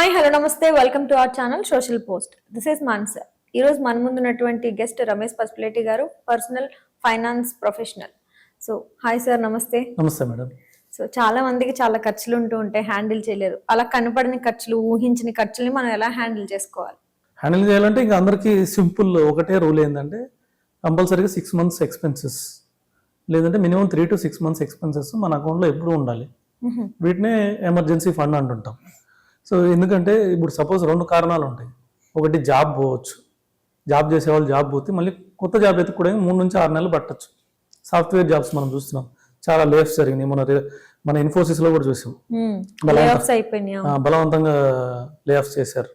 Hi hello నమస్తే welcome to our channel social post. This is Mansar. ఈ రోజు మన ముందున్నటువంటి గెస్ట్ రమేష్ పసుపులేటి గారు, personal finance professional. So hi sir, నమస్తే. నమస్తే మేడం. సో చాలా మందికి చాలా ఖర్చులు ఉంటూ ఉంటాయి, హ్యాండిల్ చేయలేరు. అలా కనపడని ఖర్చులు, ఊహించిన ఖర్చుల్ని మనం ఎలా హ్యాండిల్ చేసుకోవాలి? హ్యాండిల్ చేయాలంటే ఇంకా అందరికీ సింపుల్ ఒకటే రూల్ ఏంటంటే కంపల్సరీగా 6 months ఎక్స్పెన్సెస్ లేదంటే మినిమం 3 to 6 months ఎక్స్పెన్సెస్ మన అకౌంట్లో ఎప్పుడూ ఉండాలి. వీటినే ఎమర్జెన్సీ ఫండ్ అంటుంటాం. సో ఎందుకంటే ఇప్పుడు సపోజ్ 2 కారణాలు ఉంటాయి. ఒకటి జాబ్ పోవచ్చు, జాబ్ చేసేవాళ్ళు జాబ్ పోతే మళ్ళీ కొత్త జాబ్ ఎత్తుకోవడానికి 3 నుంచి 6 నెలలు పట్టచ్చు. సాఫ్ట్వేర్ జాబ్స్ మనం చూస్తున్నాం, చాలా లేఫ్స్ జరిగినాయి. మన ఇన్ఫోసిస్లో కూడా చూసాం, బలవంతంగా లే ఆఫ్స్ చేశారు.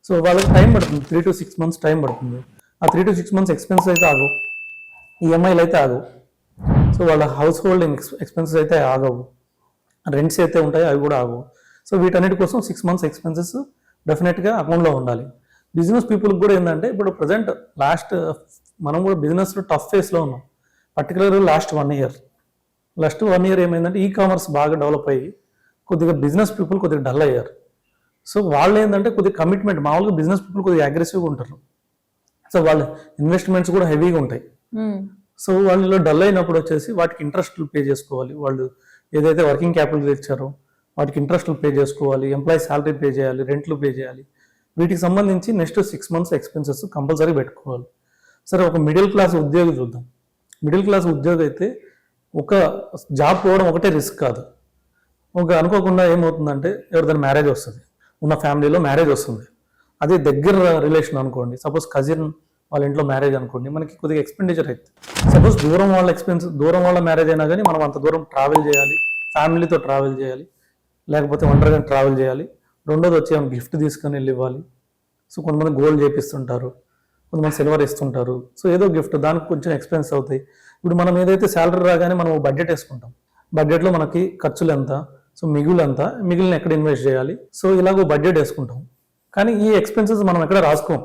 సో వాళ్ళకి టైం పడుతుంది, 3 to 6 months టైం పడుతుంది. ఆ 3 to 6 months ఎక్స్పెన్సెస్ అయితే ఆగవు, ఈఎంఐలు అయితే ఆగవు. సో వాళ్ళ హౌస్ హోల్డింగ్ ఎక్స్పెన్సెస్ అయితే ఆగవు, రెంట్స్ అయితే ఉంటాయి అవి కూడా ఆగవు. సో వీటన్నిటి కోసం 6 months ఎక్స్పెన్సెస్ డెఫినెట్గా అకౌంట్లో ఉండాలి. బిజినెస్ పీపుల్కి కూడా ఏంటంటే ఇప్పుడు ప్రజెంట్ మనం కూడా బిజినెస్లో టఫ్ ఫేస్లో ఉన్నాం. పర్టికులర్గా లాస్ట్ 1 year ఏమైందంటే ఈ కామర్స్ బాగా డెవలప్ అయ్యి కొద్దిగా బిజినెస్ పీపుల్ కొద్దిగా డల్ అయ్యారు. సో వాళ్ళు ఏంటంటే కొద్దిగా కమిట్మెంట్, మామూలుగా బిజినెస్ పీపుల్ కొద్దిగా అగ్రెసివ్గా ఉంటారు. సో వాళ్ళ ఇన్వెస్ట్మెంట్స్ కూడా హెవీగా ఉంటాయి. సో వాళ్ళు డల్ అయినప్పుడు వచ్చేసి వాటికి ఇంట్రెస్ట్లు పే చేసుకోవాలి. వాళ్ళు ఏదైతే వర్కింగ్ క్యాపిటల్ ఇచ్చారో వాటికి ఇంట్రెస్ట్లు పే చేసుకోవాలి, ఎంప్లాయీ శాలరీ పే చేయాలి, రెంట్లు పే చేయాలి. వీటికి సంబంధించి నెక్స్ట్ 6 months ఎక్స్పెన్సెస్ కంపల్సరీ పెట్టుకోవాలి. సరే, ఒక మిడిల్ క్లాస్ ఉద్యోగి చూద్దాం. మిడిల్ క్లాస్ ఉద్యోగి అయితే ఒక జాబ్ పోవడం ఒకటే రిస్క్ కాదు. అనుకోకుండా ఏమవుతుందంటే ఎవరిదైనా మ్యారేజ్ వస్తుంది, ఉన్న ఫ్యామిలీలో మ్యారేజ్ వస్తుంది. అదే దగ్గర రిలేషన్ అనుకోండి, సపోజ్ కజిన్ వాళ్ళ ఇంట్లో మ్యారేజ్ అనుకోండి, మనకి కొద్దిగా ఎక్స్పెండిచర్ అవుతుంది. సపోజ్ దూరం వాళ్ళ మ్యారేజ్ అయినా కానీ మనం అంత దూరం ట్రావెల్ చేయాలి, ఫ్యామిలీతో ట్రావెల్ చేయాలి, లేకపోతే ఒంటరిగా ట్రావెల్ చేయాలి. రెండోది వచ్చి గిఫ్ట్ తీసుకొని వెళ్ళి ఇవ్వాలి. సో కొంతమంది గోల్డ్ చేపిస్తుంటారు, కొంతమంది సిల్వర్ ఇస్తుంటారు. సో ఏదో గిఫ్ట్, దానికి కొంచెం ఎక్స్పెన్స్ అవుతాయి. ఇప్పుడు మనం ఏదైతే శాలరీ రాగానే మనం బడ్జెట్ వేసుకుంటాం, బడ్జెట్లో మనకి ఖర్చులు ఎంత, సో మిగిలిన ఎక్కడ ఇన్వెస్ట్ చేయాలి, సో ఇలాగో బడ్జెట్ వేసుకుంటాం. కానీ ఈ ఎక్స్పెన్సెస్ మనం ఎక్కడ రాసుకోం.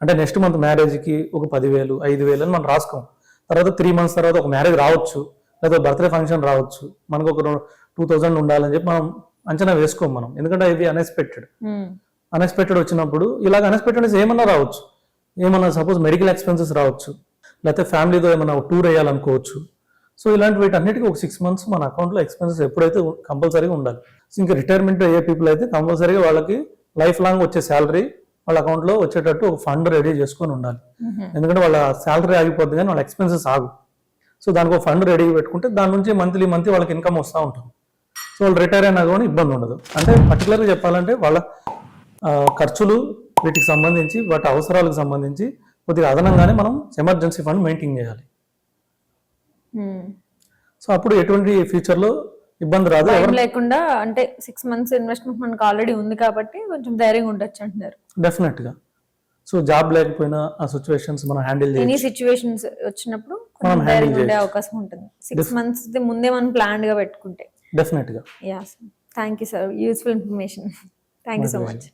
అంటే నెక్స్ట్ మంత్ మ్యారేజ్కి ఒక 10,000, 5,000 అని మనం రాసుకోం. తర్వాత 3 months తర్వాత ఒక మ్యారేజ్ రావచ్చు, లేదా బర్త్డే ఫంక్షన్ రావచ్చు, మనకు ఒక 2,000 ఉండాలని చెప్పి మనం అంచనా వేసుకోం మనం. ఎందుకంటే ఇది అన్ఎక్స్పెక్టెడ్ వచ్చినప్పుడు ఇలాగ అన్ఎక్స్పెక్టెడ్ ఏమన్నా రావచ్చు. ఏమన్నా సపోజ్ మెడికల్ ఎక్స్పెన్సెస్ రావచ్చు, లేకపోతే ఫ్యామిలీతో ఏమన్నా టూర్ వేయాలనుకోవచ్చు. సో ఇలాంటి వీటన్నిటికీ ఒక 6 months మన అకౌంట్లో ఎక్స్పెన్సెస్ ఎప్పుడైతే కంపల్సరీగా ఉండాలి. ఇంకా రిటైర్మెంట్ అయ్యే పీపుల్ అయితే కంపల్సరీగా వాళ్ళకి లైఫ్ లాంగ్ వచ్చే శాలరీ వాళ్ళ అకౌంట్లో వచ్చేటట్టు ఒక ఫండ్ రెడీ చేసుకొని ఉండాలి. ఎందుకంటే వాళ్ళ శాలరీ ఆగిపోద్ది కానీ వాళ్ళ ఎక్స్పెన్సెస్ ఆగు. సో దానికి ఒక ఫండ్ రెడీ పెట్టుకుంటే దాని నుంచి మంత్లీ వాళ్ళకి ఇన్కమ్ వస్తూ ఉంటుంది. సో వాళ్ళు రిటైర్ అయినా కూడా ఇబ్బంది ఉండదు. అంటే పర్టికులర్గా చెప్పాలంటే వాళ్ళ ఖర్చులు వీటికి సంబంధించి, వాటి అవసరాలకు సంబంధించి కొద్దిగా అదనంగానే మనం ఎమర్జెన్సీ ఫండ్ మెయింటైన్ చేయాలి. సో అప్పుడు ఎటువంటి ఫ్యూచర్లో ఇబ్బంది రాదు, ఎవరు లేకుండా. అంటే 6 months ఇన్వెస్ట్మెంట్ మనకు ఆల్రెడీ ఉంది కాబట్టి కొంచెం ధైర్యంగా ఉండొచ్చు అంటున్నారు. డెఫినెట్గా. సో జాబ్ లేకపోయినా ఆ సిచ్యువేషన్స్ మనం హ్యాండిల్ ఎనీ సిచ్యువేషన్స్ వచ్చినప్పుడు మనం ధైర్యంగా ఉండే అవకాశం ఉంటుంది. 6 months ముందే మనం ప్లాన్ గా పెట్టుకుంటే. డెఫినెట్గా. Yeah sir, thank you sir, useful information. Thank you so much.